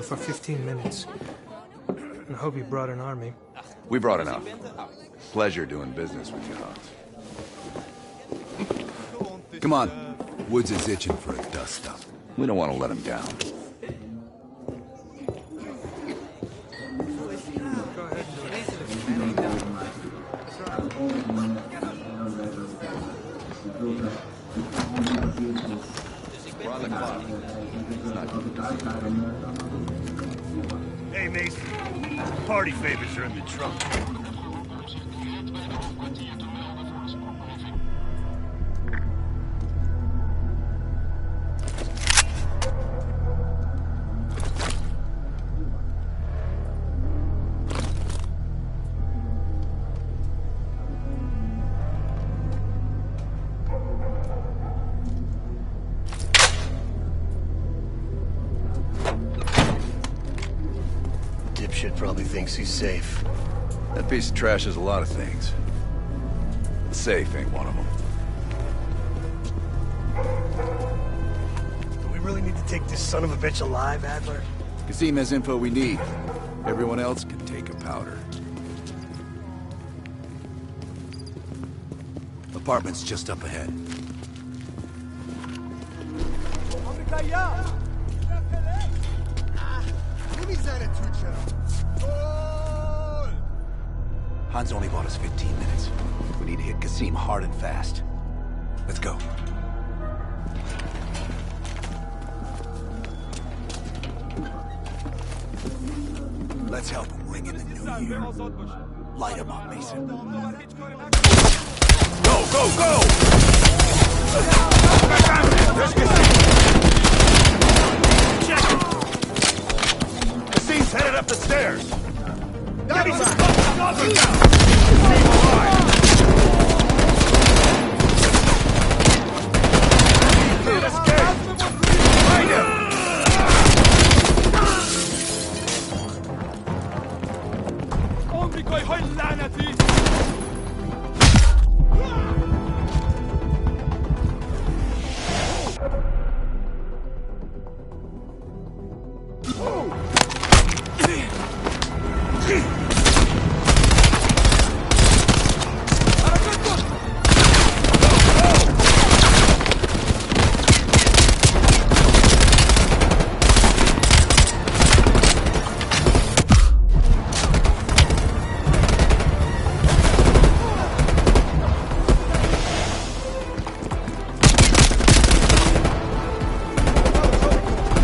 for 15 minutes. I hope you brought an army. We brought enough. Pleasure doing business with you, Hans. Come on. Woods is itching for a dust-up. We don't want to let him down. We're on the clock. Hey, Mason. Party favors are in the trunk. Dipshit probably thinks he's safe. That piece of trash is a lot of things. The safe ain't one of them. Do we really need to take this son of a bitch alive, Adler? Kasim has info we need. Everyone else can take a powder. Apartment's just up ahead. Hans only bought us 15 minutes. We need to hit Kasim hard and fast. Let's go. Let's help him ring in the new year. Light him up, Mason. Go, go, go! There's Kasim! Kasim's headed up the stairs. Give me some Can't escape! Find him! آمریکایی‌های لعنتی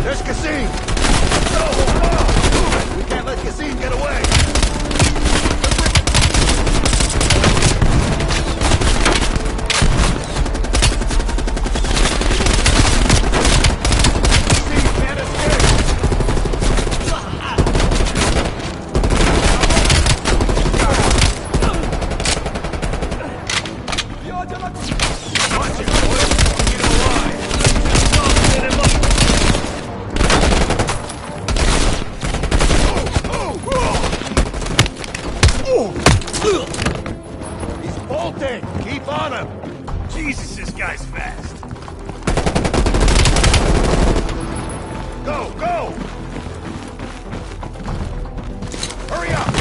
There's Kasim! No! We can't let Kasim get away! Kasim can't escape! Watch it, boys! Get alive! Get him up! He's bolting! Keep on him! Jesus, this guy's fast! Go, go! Hurry up!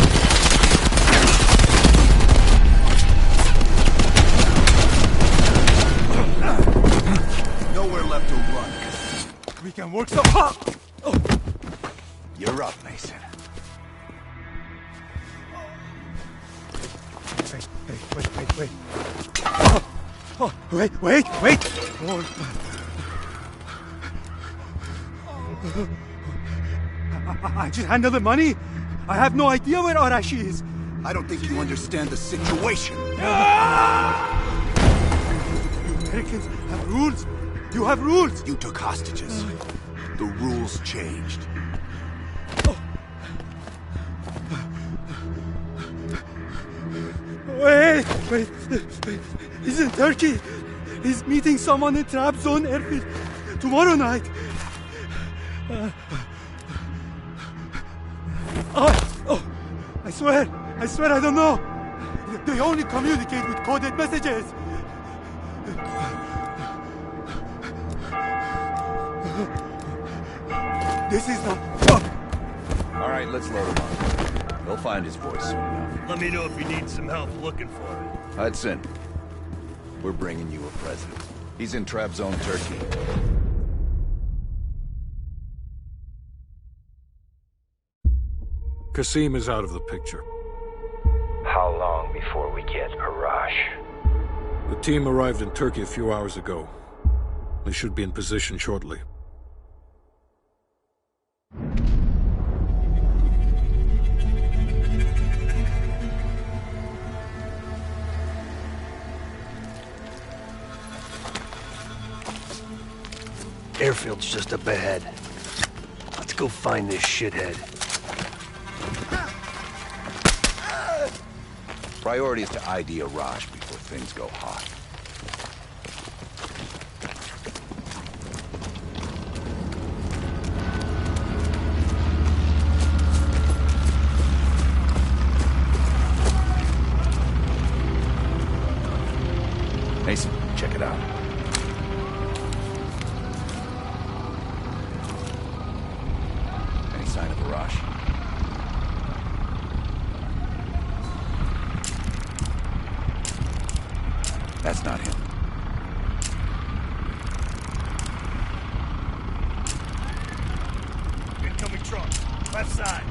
Nowhere left to run. We can work some hard. You're up, Mason. Wait. Wait. I just handle the money. I have no idea where Arashi is. I don't think you understand the situation. Americans have rules. You have rules. You took hostages. The rules changed. Wait. He's in Turkey. He's meeting someone in Trabzon airfield tomorrow night. I swear I don't know. They only communicate with coded messages. This is not... right, let's load him up. He'll find his voice soon enough. Let me know if you need some help looking for it. Hudson, we're bringing you a present. He's in trap zone Turkey. Kasim is out of the picture. How long before we get Arash? The team arrived in Turkey a few hours ago. They should be in position shortly. Airfield's just up ahead. Let's go find this shithead. Priority is to ID Arash before things go hot. Mason, check it out. Any sign of Arash? That's not him. Incoming truck. Left side.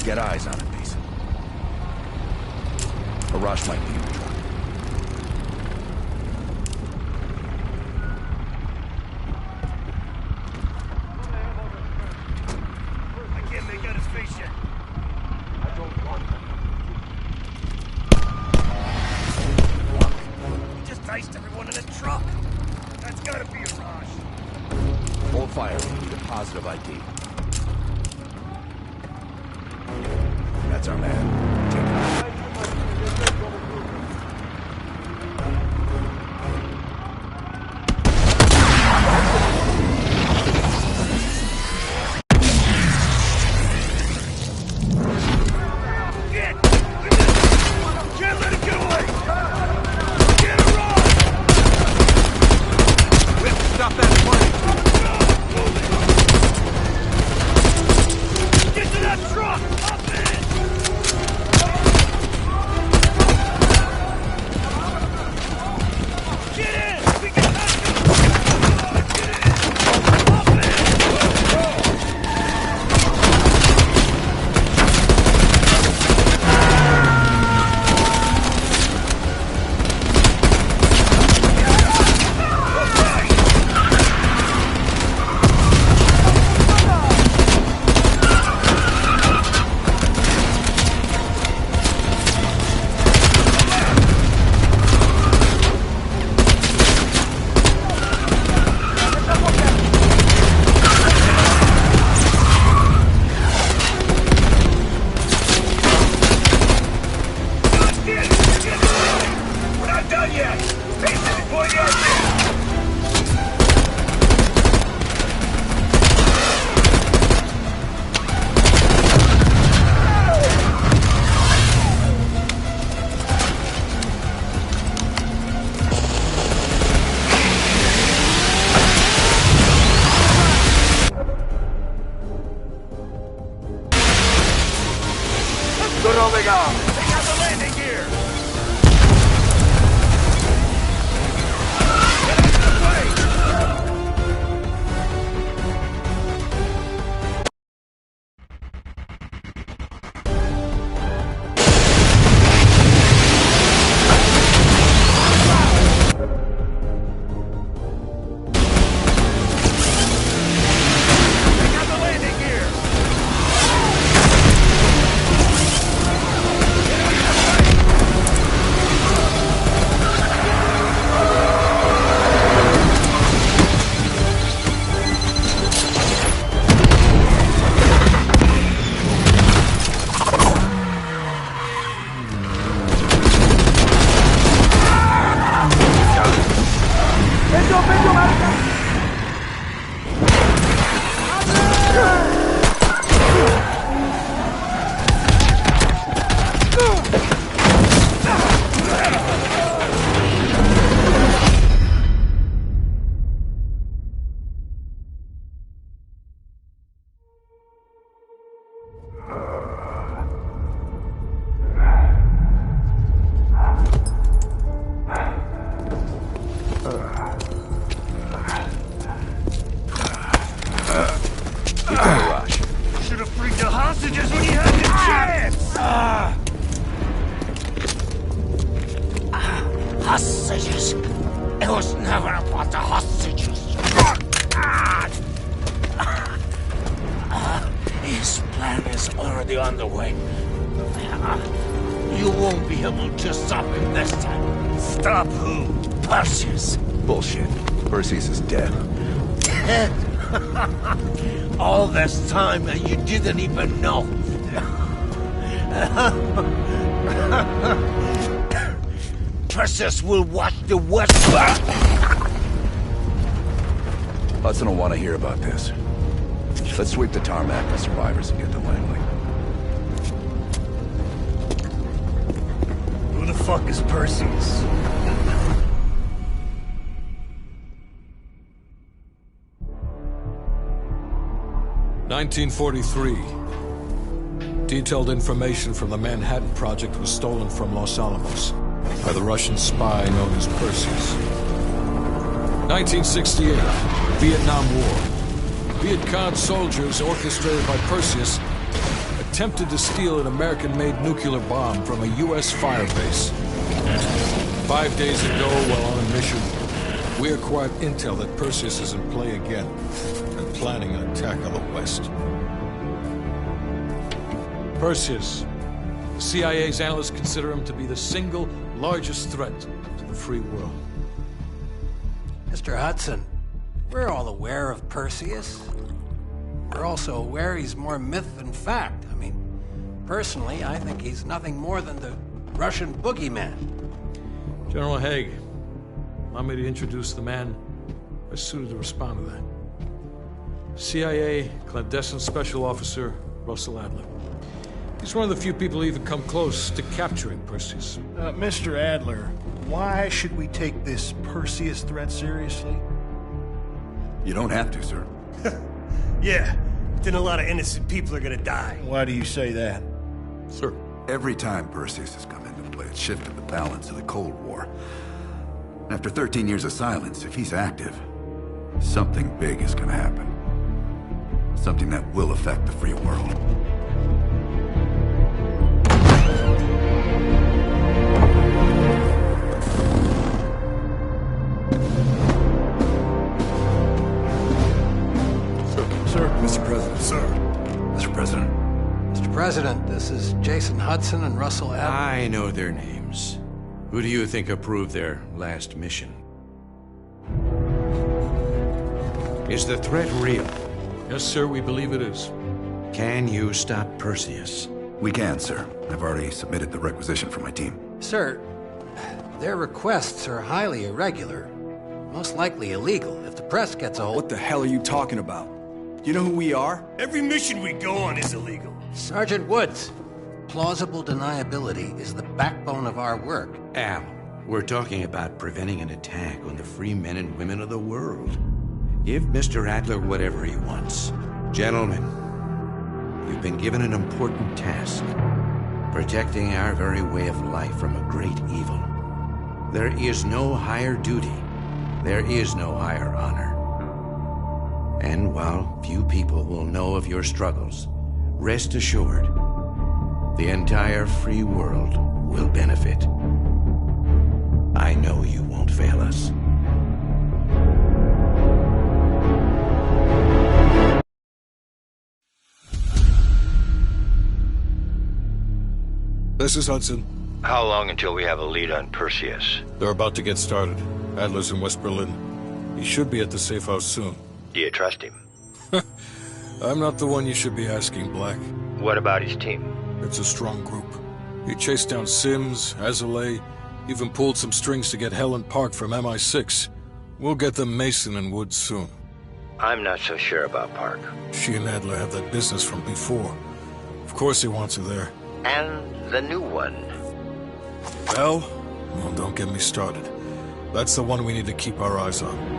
Get eyes on him, Mason. Arash might be in the truck. I can't make out his face yet. I don't want him. He just diced everyone in the truck. That's gotta be Arash. Hold fire. We need a positive ID. That's our man. Take it out. Can't let it get away! Get Arash! We have to stop that plane! Get to that truck! Up in! Get in! We can touch him! Get in! Up in! We're not done yet! Mason, deploy the RC! Take out the landing gear! Get out of the way! Take out the landing gear! Keep the garage. Should have freed the hostages when you had the chance! Hostages. It was never about the hostages. His plan is already underway. You won't be able to stop him this time. Stop who? Perseus. Bullshit. Perseus is dead. Dead. All this time and you didn't even know. Perseus will watch the West Bank. Hudson will want to hear about this. Let's sweep the tarmac for survivors and get to Langley. Who the fuck is Perseus? (1943). Detailed information from the Manhattan Project was stolen from Los Alamos by the Russian spy known as Perseus. 1968, Vietnam War. Viet Cong soldiers, orchestrated by Perseus, attempted to steal an American-made nuclear bomb from a U.S. firebase. 5 days ago, while on a mission, we acquired intel that Perseus is in play again and planning an attack on the West. Perseus. The CIA's analysts consider him to be the single largest threat to the free world. Mr. Hudson, we're all aware of Perseus. We're also aware he's more myth than fact. I mean, personally, I think he's nothing more than the Russian boogeyman. General Haig, allow me to introduce the man best suited to respond to that. CIA clandestine special officer Russell Adler. He's one of the few people who even come close to capturing Perseus. Mr. Adler, why should we take this Perseus threat seriously? You don't have to, sir. Yeah, then a lot of innocent people are gonna die. Why do you say that? Sir. Every time Perseus has come into play, it's shifted the balance of the Cold War. After 13 years of silence, if he's active, something big is gonna happen. Something that will affect the free world. Mr. President. Sir. Mr. President. Mr. President, this is Jason Hudson and Russell Adler. I know their names. Who do you think approved their last mission? Is the threat real? Yes, sir, we believe it is. Can you stop Perseus? We can, sir. I've already submitted the requisition for my team. Sir, their requests are highly irregular. Most likely illegal. If the press gets a hold... What the hell are you talking about? You know who we are? Every mission we go on is illegal. Sergeant Woods, plausible deniability is the backbone of our work. Al, we're talking about preventing an attack on the free men and women of the world. Give Mr. Adler whatever he wants. Gentlemen, you've been given an important task. Protecting our very way of life from a great evil. There is no higher duty. There is no higher honor. And while few people will know of your struggles, rest assured, the entire free world will benefit. I know you won't fail us. This is Hudson. How long until we have a lead on Perseus? They're about to get started. Adler's in West Berlin. He should be at the safe house soon. Do you trust him? I'm not the one you should be asking, Black. What about his team? It's a strong group. He chased down Sims, Azalea, even pulled some strings to get Helen Park from MI6. We'll get them Mason and Woods soon. I'm not so sure about Park. She and Adler have that business from before. Of course he wants her there. And the new one. Well, don't get me started. That's the one we need to keep our eyes on.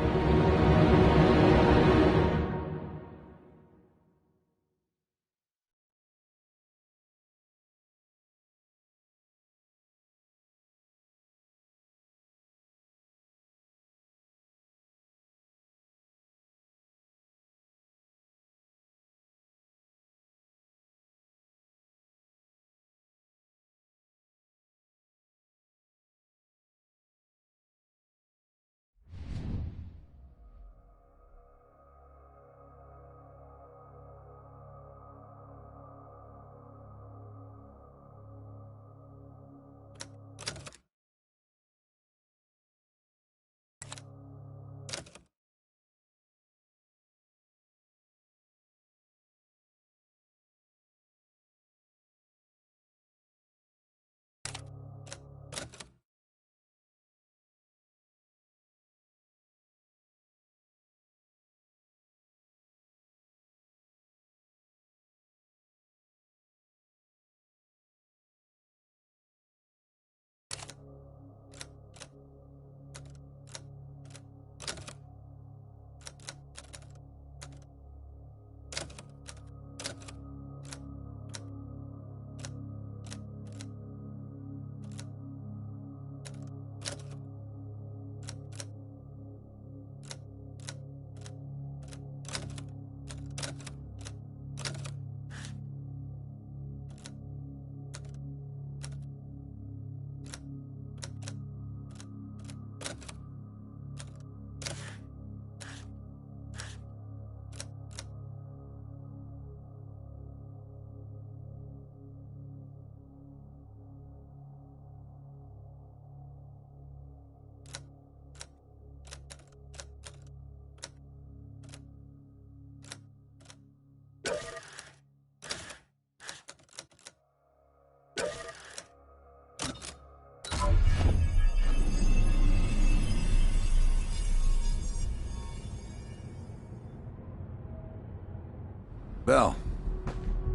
Bell,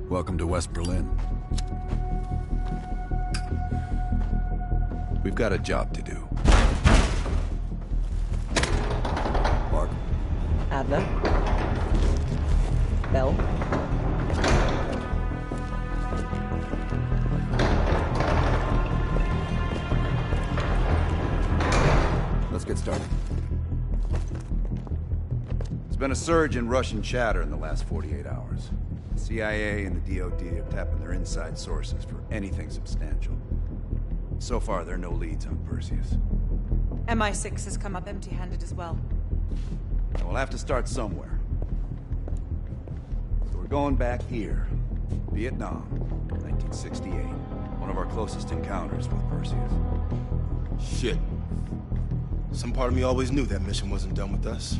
welcome to West Berlin. We've got a job to do. Mark. Adler. Bell. Let's get started. There's been a surge in Russian chatter in the last 48 hours. The CIA and the DoD are tapping their inside sources for anything substantial. So far, there are no leads on Perseus. MI6 has come up empty-handed as well. And we'll have to start somewhere. So we're going back here. Vietnam, 1968. One of our closest encounters with Perseus. Shit. Some part of me always knew that mission wasn't done with us.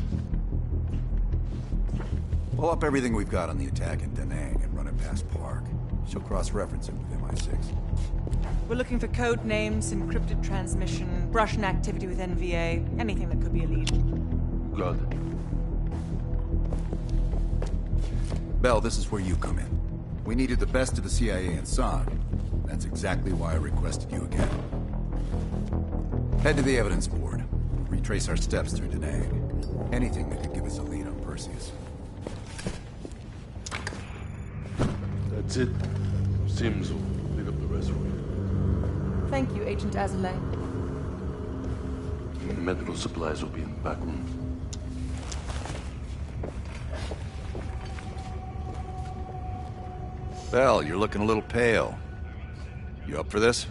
Pull up everything we've got on the attack in Da Nang and run it past Park. She'll cross-reference it with MI6. We're looking for code names, encrypted transmission, Russian activity with NVA, anything that could be a lead. Good. Bell, this is where you come in. We needed the best of the CIA and SOG. That's exactly why I requested you again. Head to the evidence board. Retrace our steps through Da Nang. Anything that could give us a lead on Perseus. That's it. Sims will pick up the rest for you. Thank you, Agent Azalea. Medical supplies will be in the back room. Bell, you're looking a little pale. You up for this?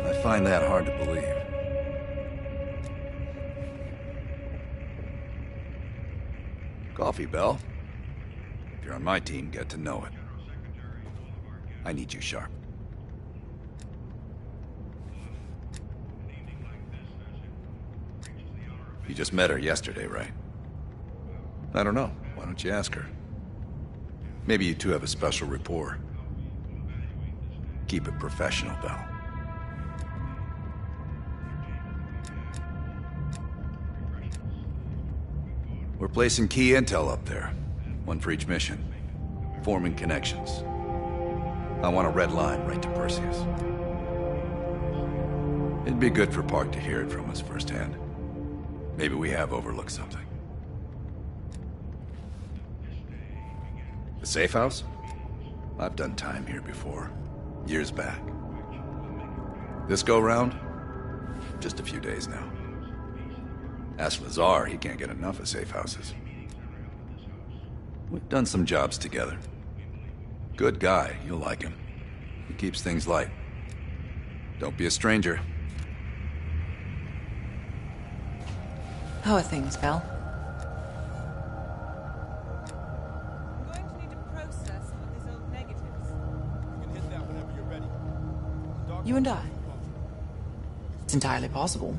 I find that hard to believe. Coffee, Bell. If you're on my team, get to know it. I need you sharp. You just met her yesterday, right? I don't know. Why don't you ask her? Maybe you two have a special rapport. Keep it professional, Bell. We're placing key intel up there. One for each mission. Forming connections. I want a red line right to Perseus. It'd be good for Park to hear it from us firsthand. Maybe we have overlooked something. The safe house? I've done time here before. Years back. This go-round? Just a few days now. Ask Lazar, he can't get enough of safe houses. We've done some jobs together. Good guy, you'll like him. He keeps things light. Don't be a stranger. How are things, Bell? I'm going to need to process some of these old negatives. You can hit that whenever you're ready. You and I? It's entirely possible.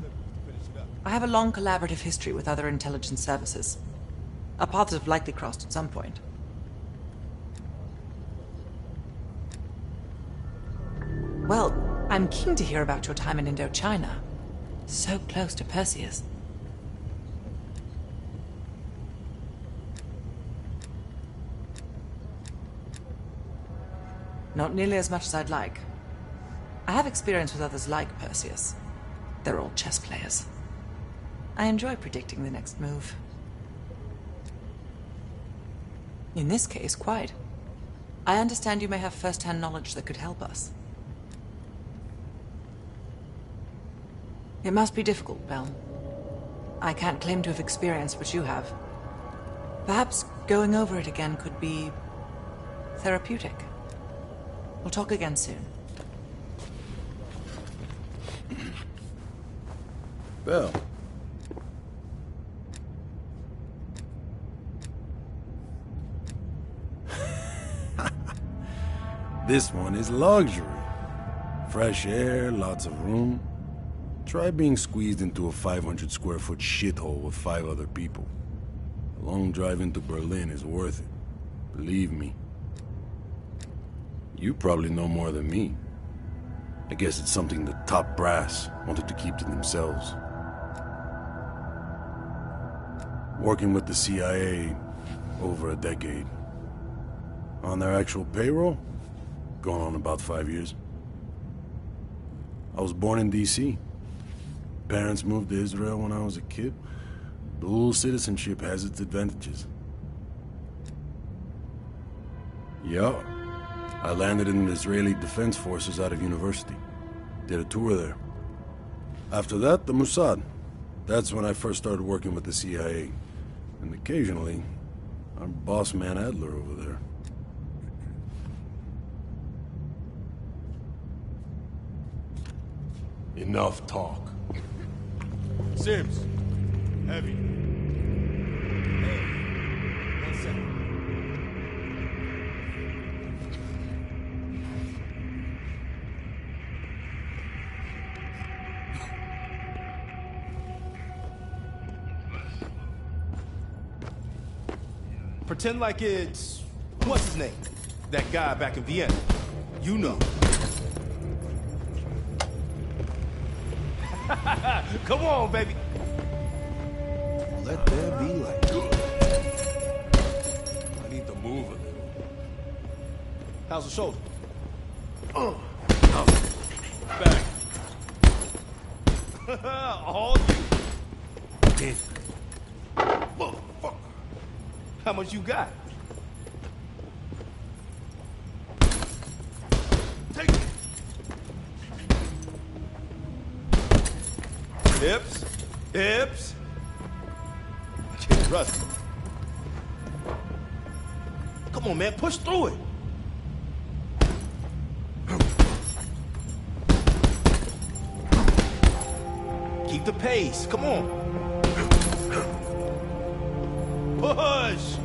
I have a long collaborative history with other intelligence services. Our paths have likely crossed at some point. Well, I'm keen to hear about your time in Indochina. So close to Perseus. Not nearly as much as I'd like. I have experience with others like Perseus. They're all chess players. I enjoy predicting the next move. In this case, quite. I understand you may have first-hand knowledge that could help us. It must be difficult, Bell. I can't claim to have experienced what you have. Perhaps going over it again could be therapeutic. We'll talk again soon. Bell. This one is luxury. Fresh air, lots of room. Try being squeezed into a 500 square foot shithole with 5 other people. A long drive into Berlin is worth it. Believe me. You probably know more than me. I guess it's something the top brass wanted to keep to themselves. Working with the CIA over a decade. On their actual payroll, going on about 5 years. I was born in D.C. Parents moved to Israel when I was a kid. Dual citizenship has its advantages. Yeah. I landed in the Israeli Defense Forces out of university. Did a tour there. After that, the Mossad. That's when I first started working with the CIA. And occasionally, our boss man Adler over there. Enough talk. Sims. Heavy. Hey. 1 second. Pretend like it's... what's his name? That guy back in Vienna. You know. Come on, baby. Let there be light. I need to move a little. How's the shoulder? Back. All you. Damn. Motherfucker. How much you got? Take it. Hips. Hips. Get rusty. Come on, man. Push through it. Keep the pace. Come on. Push.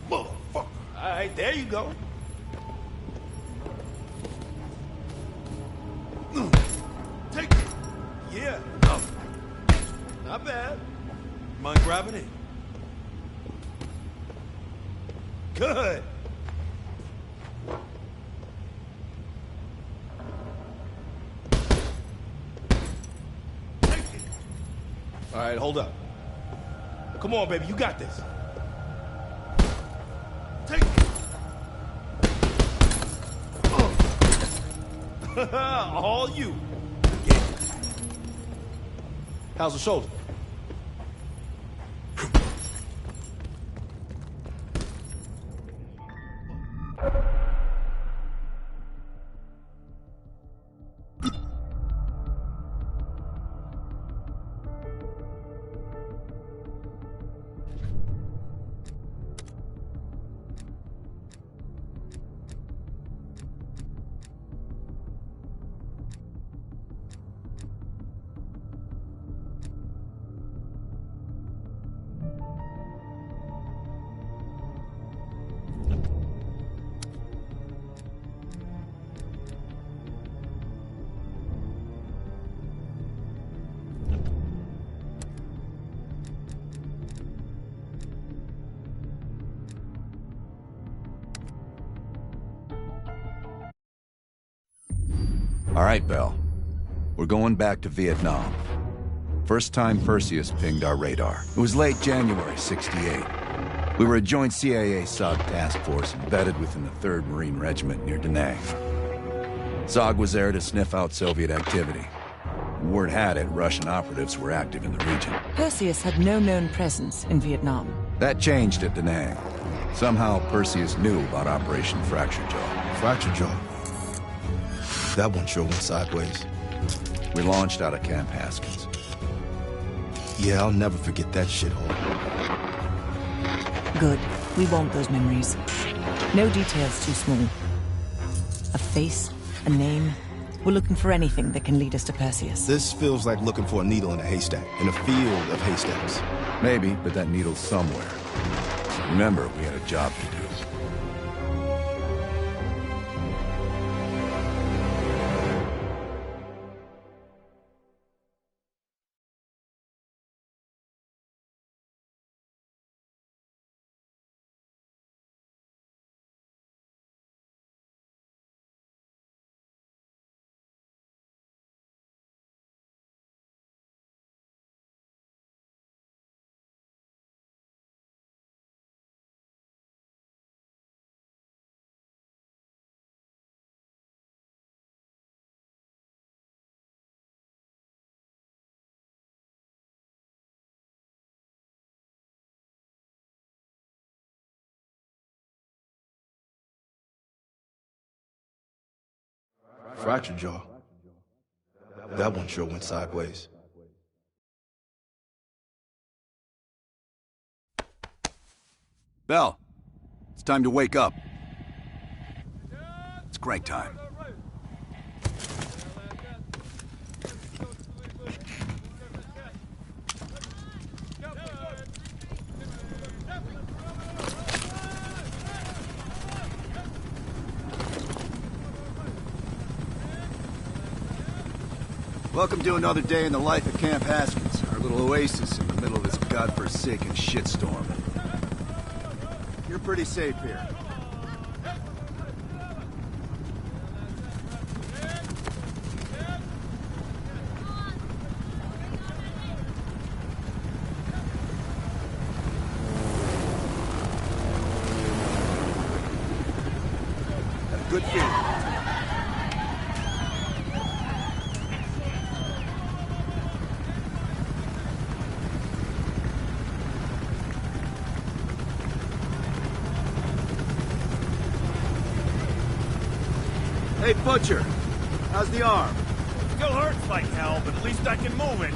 Motherfucker. All right, there you go. Take it. Yeah. Not bad. Mind grabbing it? Good. Take it. All right, hold up. Come on, baby, you got this. Take it. All you. Yeah. How's the shoulder? All right, Bell. We're going back to Vietnam. First time Perseus pinged our radar. It was late January, '68. We were a joint CIA-SOG task force embedded within the 3rd Marine Regiment near Da Nang. SOG was there to sniff out Soviet activity. Word had it Russian operatives were active in the region. Perseus had no known presence in Vietnam. That changed at Da Nang. Somehow Perseus knew about Operation Fracture Jaw. Fracture Jaw. That one sure went sideways. We launched out of Camp Haskins. Yeah, I'll never forget that shithole. Good. We want those memories. No details too small. A face, a name. We're looking for anything that can lead us to Perseus. This feels like looking for a needle in a haystack, in a field of haystacks. Maybe, but that needle's somewhere. Remember, we had a job to do. fractured jaw. That one sure went sideways. Bell, it's time to wake up. It's crank time. Welcome to another day in the life of Camp Haskins, our little oasis in the middle of this godforsaken shitstorm. You're pretty safe here. Got a good feeling. Hey, Butcher. How's the arm? Still hurts like hell, but at least I can move it.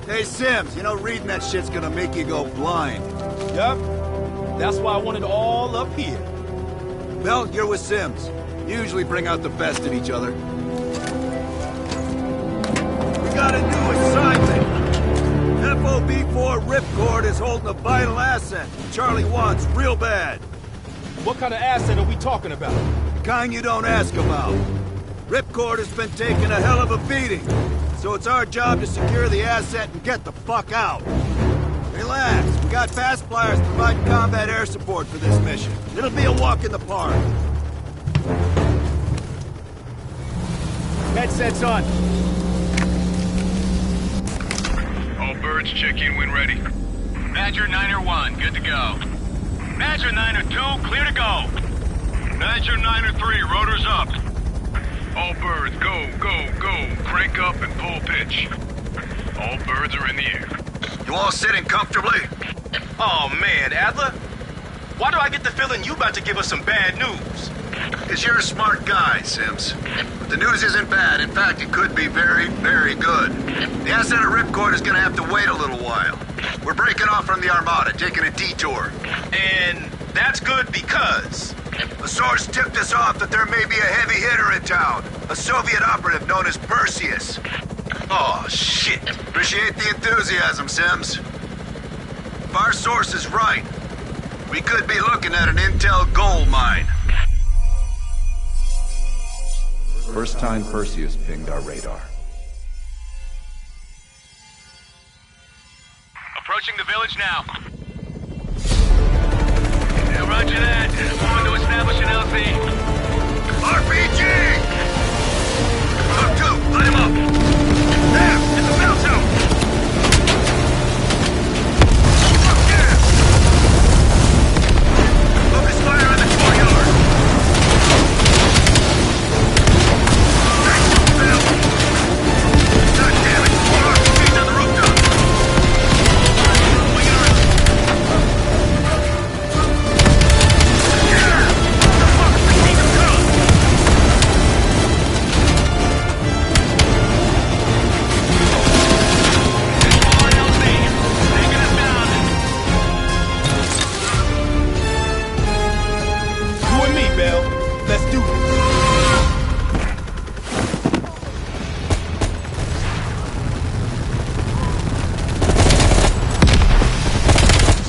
Hey, Sims, you know reading that shit's gonna make you go blind. Yup. That's why I want it all up here. Bell, you're with Sims. You usually bring out the best in each other. We got a new assignment. FOB4 Ripcord is holding a vital asset Charlie wants real bad. What kind of asset are we talking about? The kind you don't ask about. Ripcord has been taking a hell of a beating. So it's our job to secure the asset and get the fuck out. Relax, we got fast flyers providing combat air support for this mission. It'll be a walk in the park. Headsets on. All birds, check in when ready. Badger 9-1, good to go. Badger 9-2, clear to go. Badger 9-3, rotors up. All birds, go, go, go. Crank up and pull pitch. All birds are in the air. You all sitting comfortably? Oh man, Adler. Why do I get the feeling you about to give us some bad news? Because you're a smart guy, Sims. But the news isn't bad. In fact, it could be very, very good. The asset of Ripcord is gonna have to wait a little while. We're breaking off from the Armada, taking a detour. And that's good because... A source tipped us off that there may be a heavy hitter in town. A Soviet operative known as Perseus. Oh, shit. Appreciate the enthusiasm, Sims. If our source is right, we could be looking at an intel gold mine. First time Perseus pinged our radar. Approaching the village now. Yeah, roger that. Moving to establish an LZ. RPG! Look, two, light him up! There, in the bell tower! Fuck yeah! Focus fire in the courtyard! Thank you, Bill! God damn it! More RPGs on the rooftop! Swing it around! Let's do it.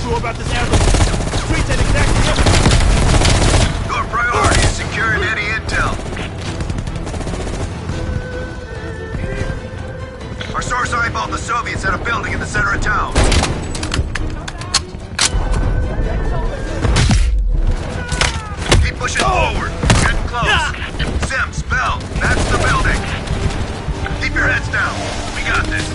Sure about this arrow? Streets at exactly. Your priority. First eyeballed the Soviets at a building in the center of town. Keep pushing forward. Getting close. Sims, Bell, that's the building. Keep your heads down. We got this.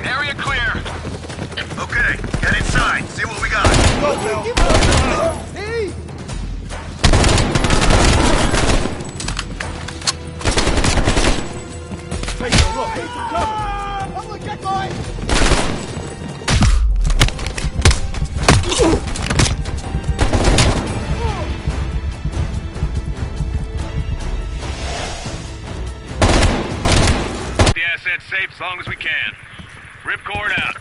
Area clear. Okay, get inside. See what we got. Hey! Take a look. Take some cover. I'm gonna get mine! The asset's safe as long as we can. Ripcord out.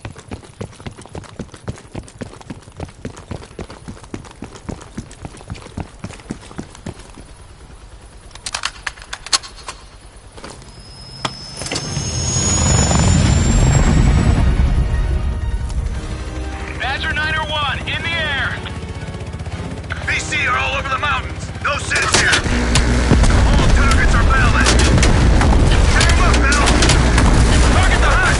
Badger 901, in the air! BC are all over the mountains. No sense here. All targets are balanced. Tear them up, Bill. Target the hut.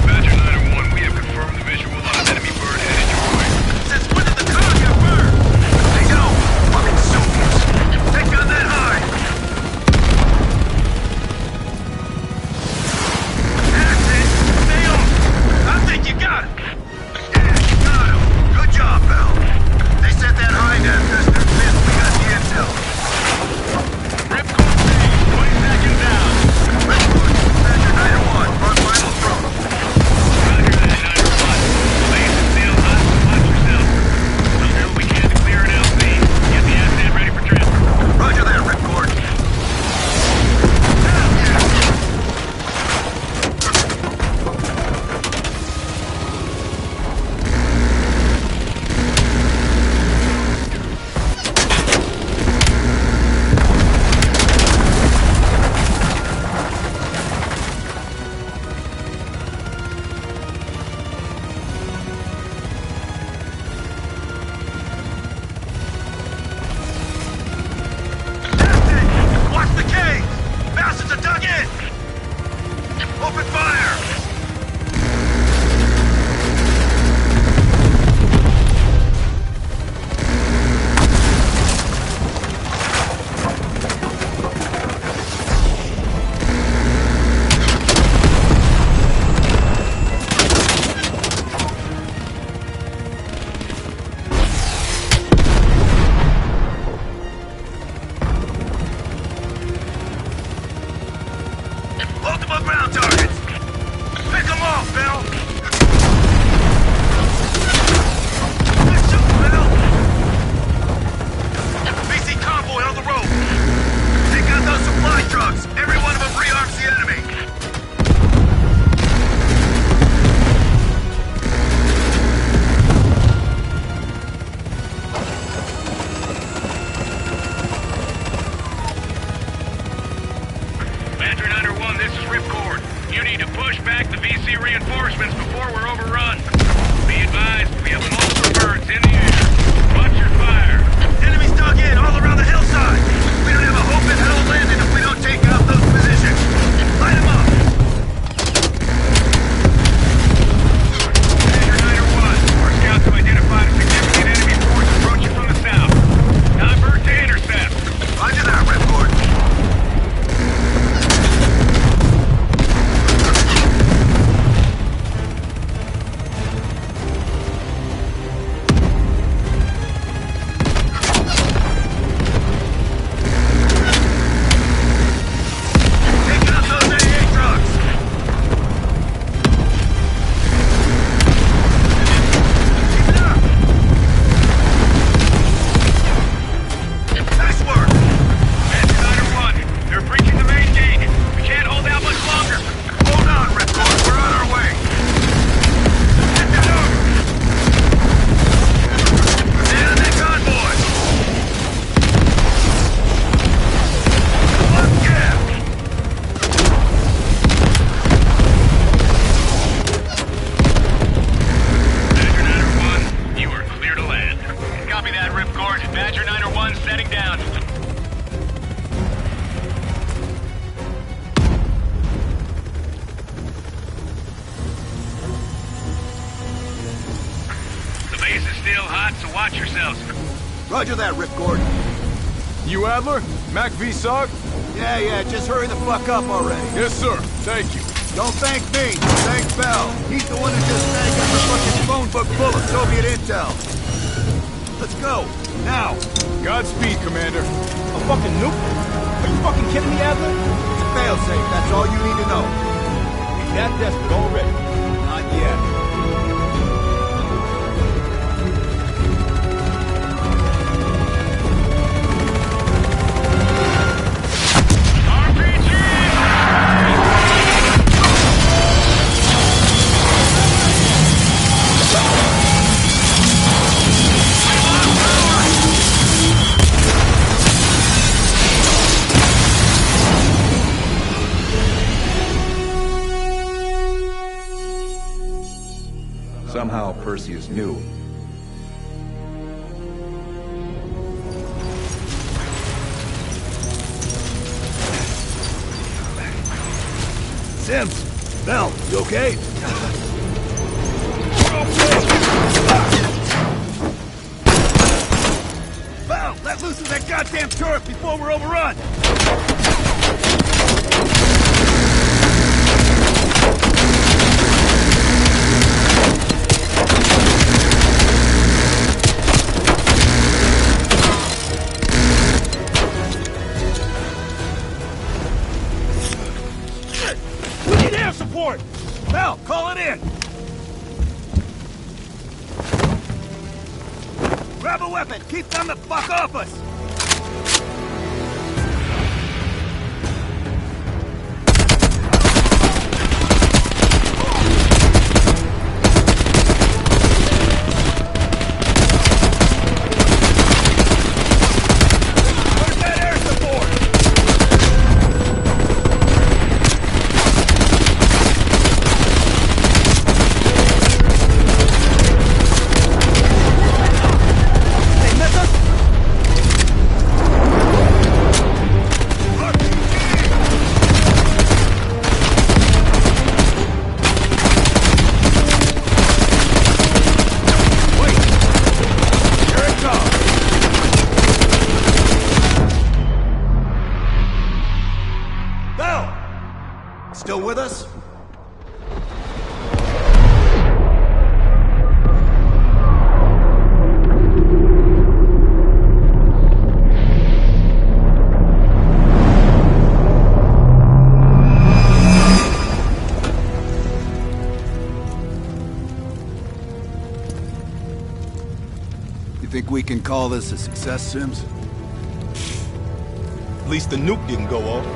Badger 901, we have confirmed the visual on an enemy bird headed your way. Since when did the car get burned? They don't. Fucking Soviets. Take gun that high. That's it. Stay on. I think you got it. Yeah, you got him. Good job, Bell. They set that high down because they're pissed we got the intel. Ripcord saved, 20 seconds out. Redwood, Badger 901, run final throw. Roger that, 901. Blaze is still hot, watch yourself. We'll do what we can to clear an LC. Get the asset ready for transfer. Roger that, Ripcord. Watch the cave! Bastards are dug in! Open fire! Multiple ground targets! Pick them off, Bill! Let's shoot, Bill! BC convoy on the road! Take out those supply trucks! Every one of them rearms the enemy! Badger 901, this is Ripcord. You need to push back the VC reinforcements before we're overrun. Be advised, we have multiple birds in the air. Watch your fire. Enemies dug in all around the hillside! We don't have a hope in hell landing if we don't take out those positions! Light them up! Badger 901, our scouts have identified a significant enemy force approaching from the south. Divert to intercept. Roger that, Ripcord. Roger that, Ripcord. You Adler? Mac V SOG? Yeah, just hurry the fuck up already. Yes, sir. Thank you. Don't thank me. Thank Bell. He's the one who just snagged up the fucking phone book full of Soviet intel. Let's go. Now. Godspeed, Commander. A fucking nuke? Are you fucking kidding me, Adler? It's a failsafe. That's all you need to know. He's that desperate already. Not yet. Somehow Perseus knew. Sims! Bell, you okay? Bell, let loose of that goddamn turret before we're overrun! Support! Bell, call it in! Grab a weapon! Keep them the fuck off us! Where's that air support? Still with us? You think we can call this a success, Sims? At least the nuke didn't go off.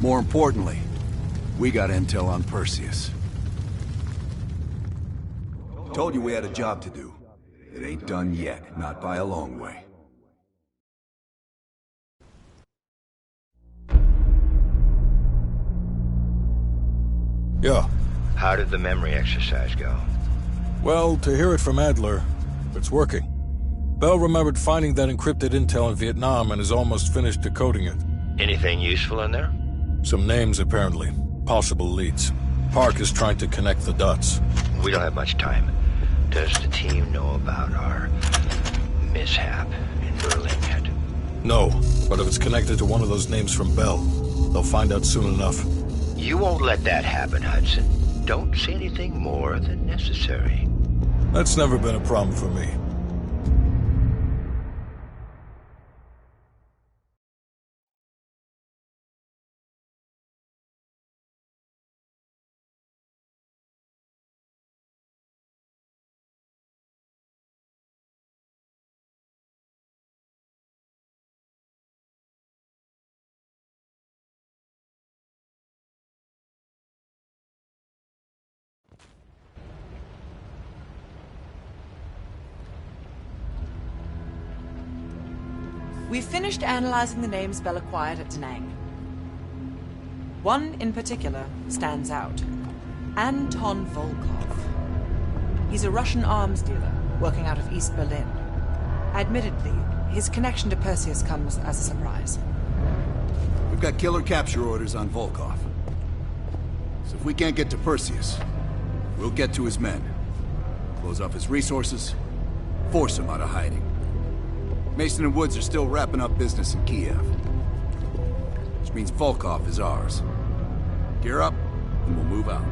More importantly, we got intel on Perseus. Told you we had a job to do. It ain't done yet, not by a long way. Yeah. How did the memory exercise go? Well, to hear it from Adler, it's working. Bell remembered finding that encrypted intel in Vietnam and is almost finished decoding it. Anything useful in there? Some names, apparently. Possible leads. Park is trying to connect the dots. We don't have much time. Does the team know about our mishap in Berlin yet? No, but if it's connected to one of those names from Bell, they'll find out soon enough. You won't let that happen, Hudson. Don't say anything more than necessary. That's never been a problem for me. We've finished analyzing the names Bell acquired at Da Nang. One in particular stands out. Anton Volkov. He's a Russian arms dealer working out of East Berlin. Admittedly, his connection to Perseus comes as a surprise. We've got killer capture orders on Volkov. So if we can't get to Perseus, we'll get to his men. Close off his resources, Force him out of hiding. Mason and Woods are still wrapping up business in Kiev. Which means Volkov is ours. Gear up, and we'll move out.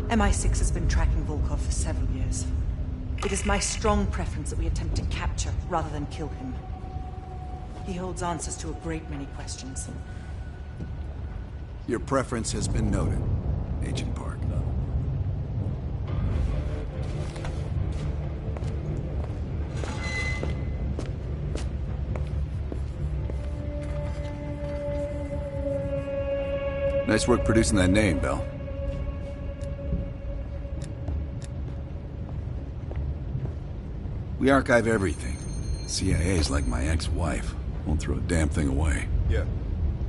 MI6 has been tracking Volkov for several years. It is my strong preference that we attempt to capture rather than kill him. He holds answers to a great many questions. Your preference has been noted, Agent Park. Nice work producing that name, Bell. We archive everything. CIA's like my ex-wife. Won't throw a damn thing away. Yeah.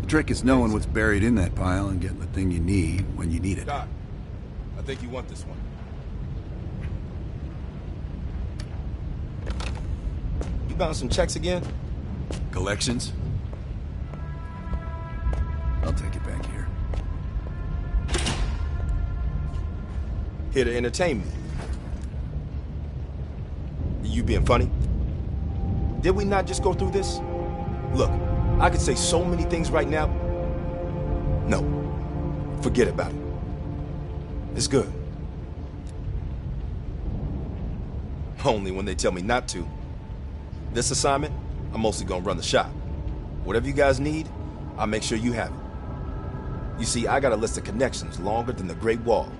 The trick is knowing what's buried in that pile and getting the thing you need when you need it. Doc, I think you want this one. You bouncing checks again? Collections? I'll take it back here. Here to entertain me. You being funny? Did we not just go through this? Look, I could say so many things right now. No, forget about it. It's good. Only when they tell me not to. This assignment, I'm mostly gonna run the shop. Whatever you guys need, I'll make sure you have it. You see, I got a list of connections longer than the Great Wall.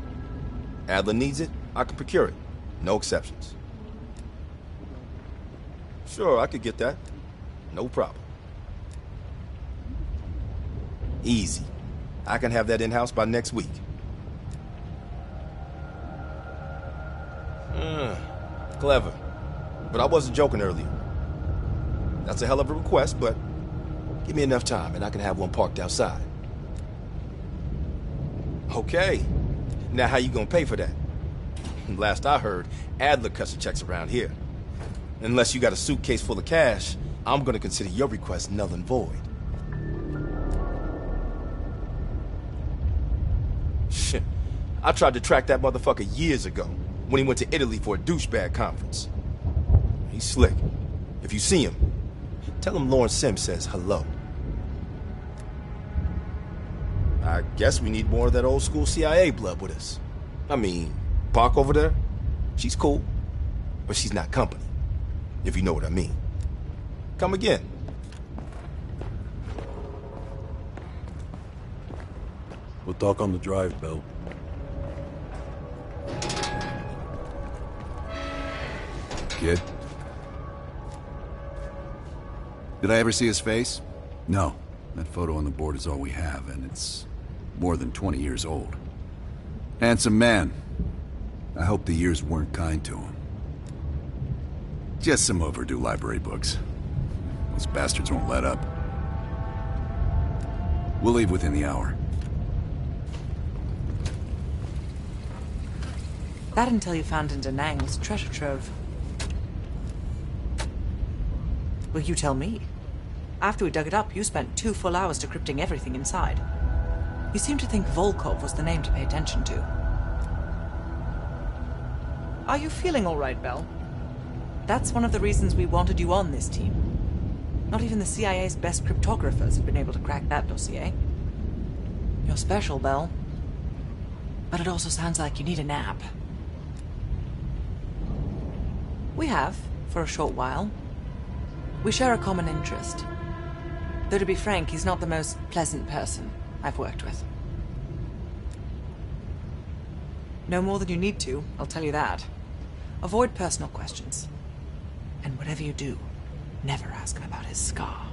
Adler needs it, I can procure it. No exceptions. Sure, I could get that. No problem. Easy. I can have that in-house by next week. Clever. But I wasn't joking earlier. That's a hell of a request, but give me enough time and I can have one parked outside. Okay. Now how you gonna pay for that? Last I heard, Adler cuts the checks around here. Unless you got a suitcase full of cash, I'm gonna consider your request null and void. Shit. I tried to track that motherfucker years ago, when he went to Italy for a douchebag conference. He's slick. If you see him, tell him Lawrence Sims says hello. I guess we need more of that old school CIA blood with us. I mean, Park over there, she's cool, but she's not company. If you know what I mean. Come again. We'll talk on the drive, Bell. Kid? Did I ever see his face? No. That photo on the board is all we have, and it's more than 20 years old. Handsome man. I hope the years weren't kind to him. Just some overdue library books. Those bastards won't let up. We'll leave within the hour. That intel you found in Da Nang was treasure trove. Well, you tell me. After we dug it up, you spent 2 full hours decrypting everything inside. You seem to think Volkov was the name to pay attention to. Are you feeling all right, Bell? That's one of the reasons we wanted you on this team. Not even the CIA's best cryptographers have been able to crack that dossier. You're special, Bell. But it also sounds like you need a nap. We have, for a short while. We share a common interest. Though to be frank, he's not the most pleasant person I've worked with. No more than you need to, I'll tell you that. Avoid personal questions. And whatever you do, never ask him about his scar.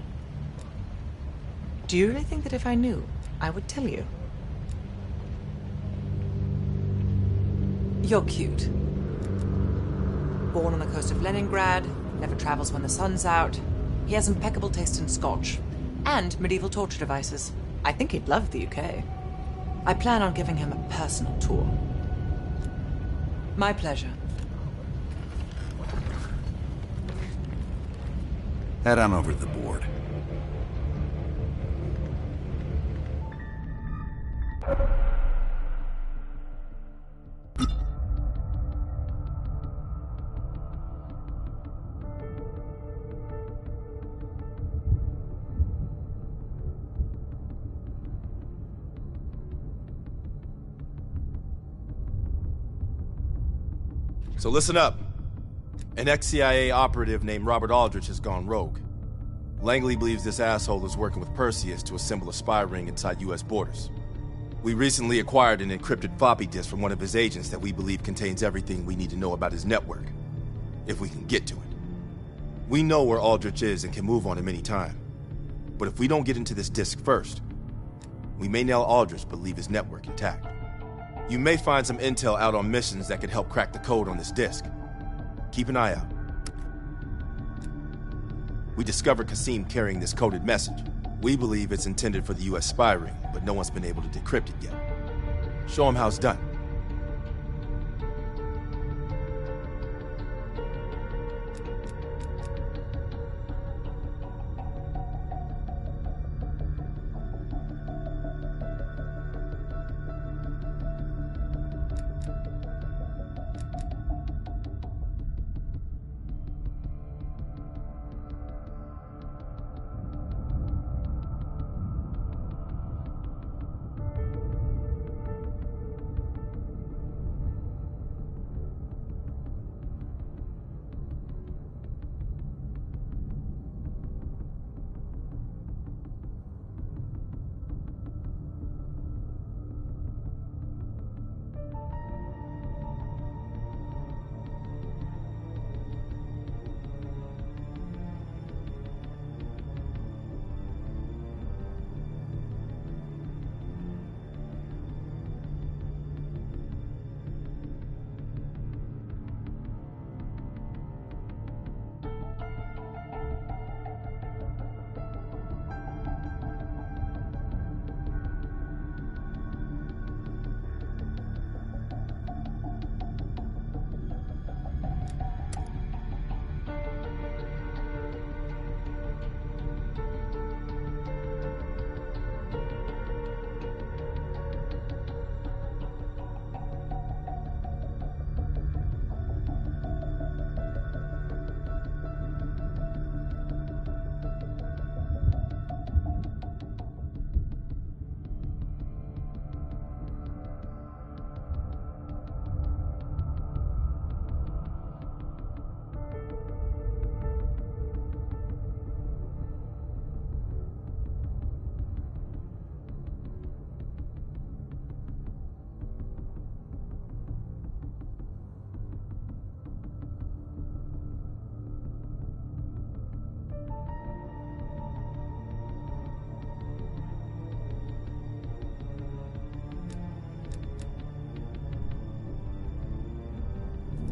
Do you really think that if I knew, I would tell you? You're cute. Born on the coast of Leningrad, never travels when the sun's out. He has impeccable taste in scotch. And medieval torture devices. I think he'd love the UK. I plan on giving him a personal tour. My pleasure. Head on over to the board. So listen up. An ex-CIA operative named Robert Aldrich has gone rogue. Langley believes this asshole is working with Perseus to assemble a spy ring inside U.S. borders. We recently acquired an encrypted floppy disk from one of his agents that we believe contains everything we need to know about his network, if we can get to it. We know where Aldrich is and can move on him any time. But if we don't get into this disk first, we may nail Aldrich but leave his network intact. You may find some intel out on missions that could help crack the code on this disk. Keep an eye out. We discovered Kasim carrying this coded message. We believe it's intended for the U.S. spy ring, but no one's been able to decrypt it yet. Show him how it's done.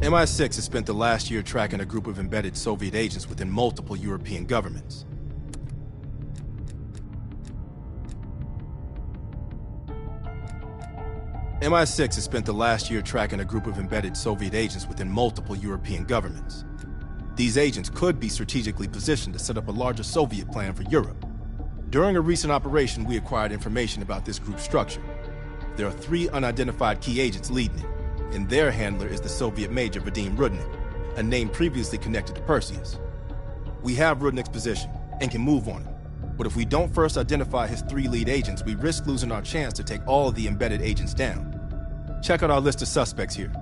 MI6 has spent the last year tracking a group of embedded Soviet agents within multiple European governments. MI6 has spent the last year tracking a group of embedded Soviet agents within multiple European governments. These agents could be strategically positioned to set up a larger Soviet plan for Europe. During a recent operation, we acquired information about this group's structure. There are 3 unidentified key agents leading it, and their handler is the Soviet Major Vadim Rudnik, a name previously connected to Perseus. We have Rudnik's position and can move on him, but if we don't first identify his 3 lead agents, we risk losing our chance to take all of the embedded agents down. Check out our list of suspects here.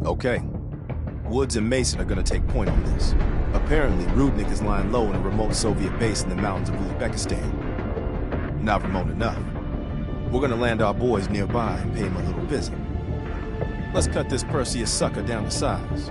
Okay. Woods and Mason are gonna take point on this. Apparently, Rudnick is lying low in a remote Soviet base in the mountains of Uzbekistan. Not remote enough. We're gonna land our boys nearby and pay him a little visit. Let's cut this Perseus sucker down to size.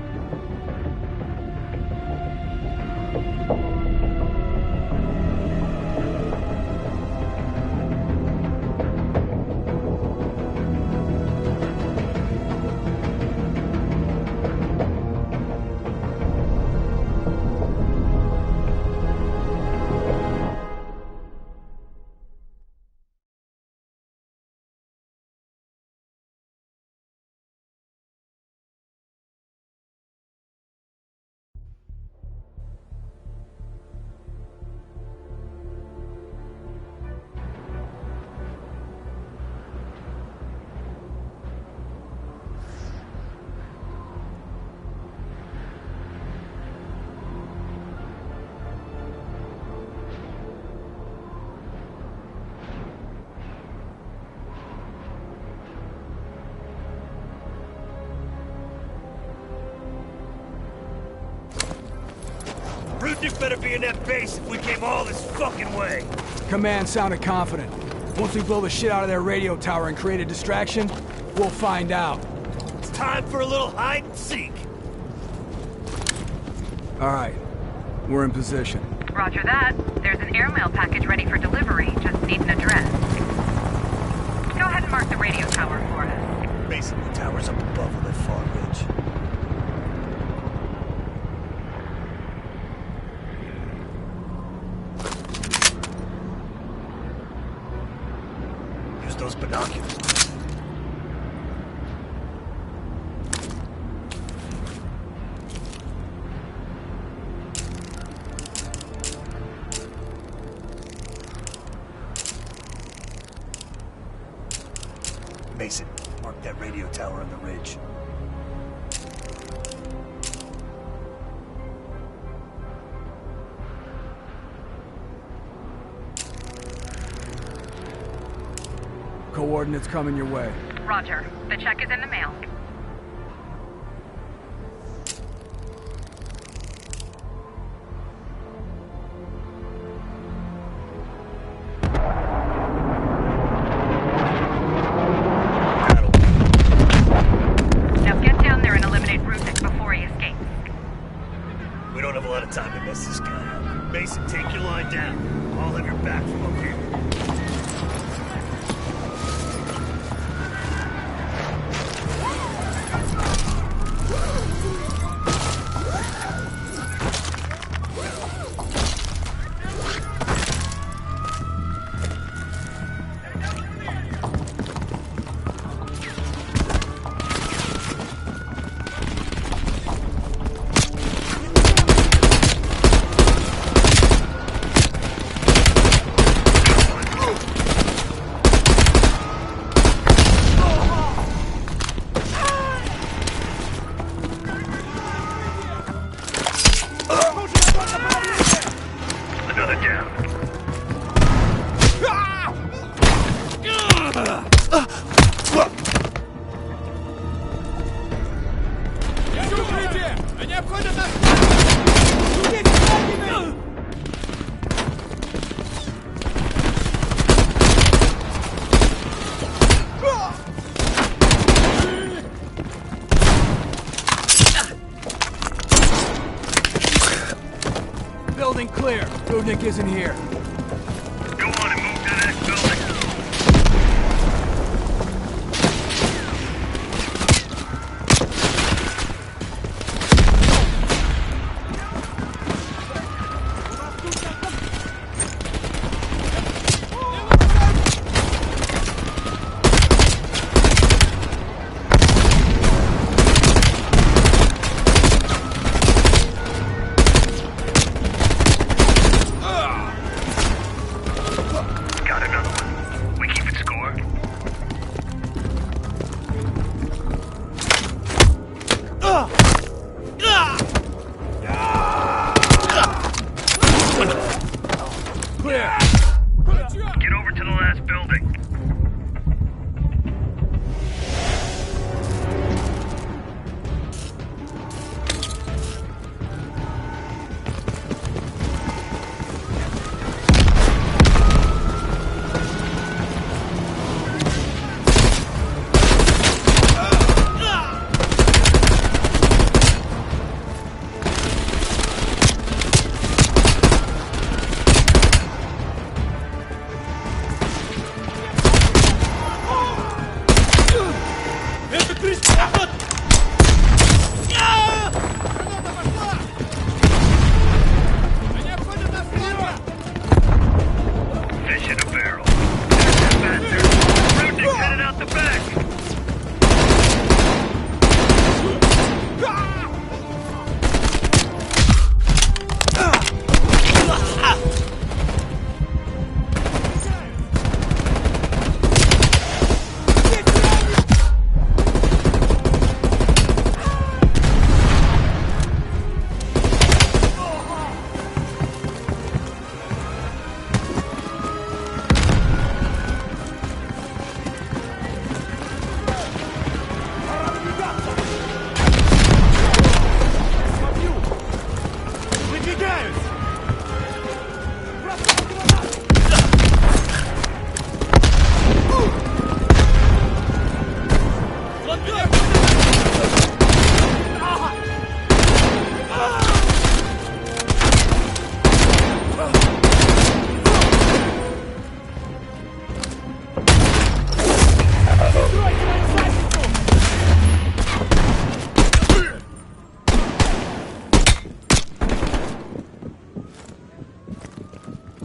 Rudnick better be in that base if we came all this fucking way. Command sounded confident. Once we blow the shit out of their radio tower and create a distraction, we'll find out. It's time for a little hide and seek. All right, we're in position. Roger that. There's an airmail package ready for delivery. Just need an address. Go ahead and mark the radio tower for us. Basically, the tower's up above on that far ridge. Use those binoculars. Mason, mark that radio tower on the ridge. Coordinates coming your way. Roger. The check is in the mail. Now get down there and eliminate Rudnick before he escapes. We don't have a lot of time to mess this guy up. Mason, take your line down. I'll have your back from up here. Another down. Building clear. Rudnick isn't here. Go on and move to the next building.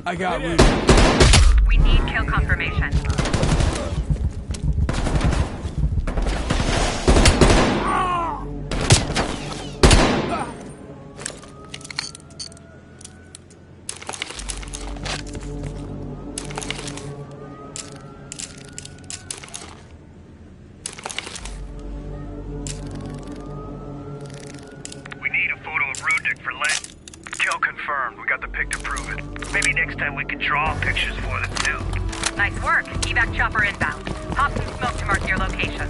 I got We Rudy. need kill confirmation. We need a photo of Rudnick for Lent. Kill confirmed. We got the pic to prove it. Maybe next time we can draw pictures for them, too. Nice work. Evac chopper inbound. Pop some smoke to mark your location.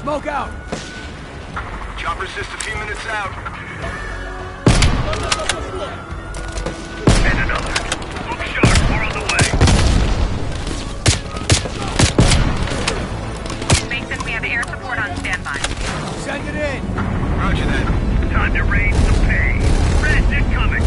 Smoke out! Chopper's just a few minutes out. And another. Look sharp, we're on the way. Mason, we have air support on standby. Send it in! Roger that. Time to raise the pay. Reds incoming.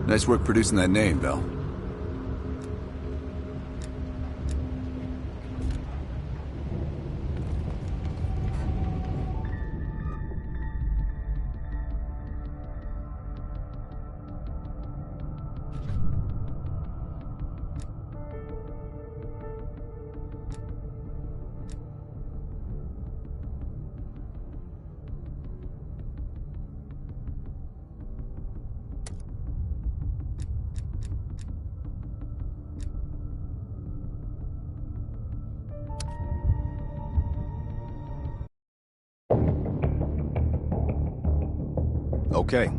Nice work producing that name, Bell. Okay.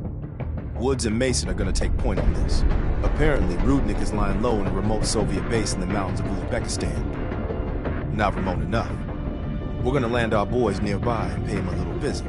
Woods and Mason are gonna take point on this. Apparently, Rudnick is lying low in a remote Soviet base in the mountains of Uzbekistan. Not remote enough. We're gonna land our boys nearby and pay him a little visit.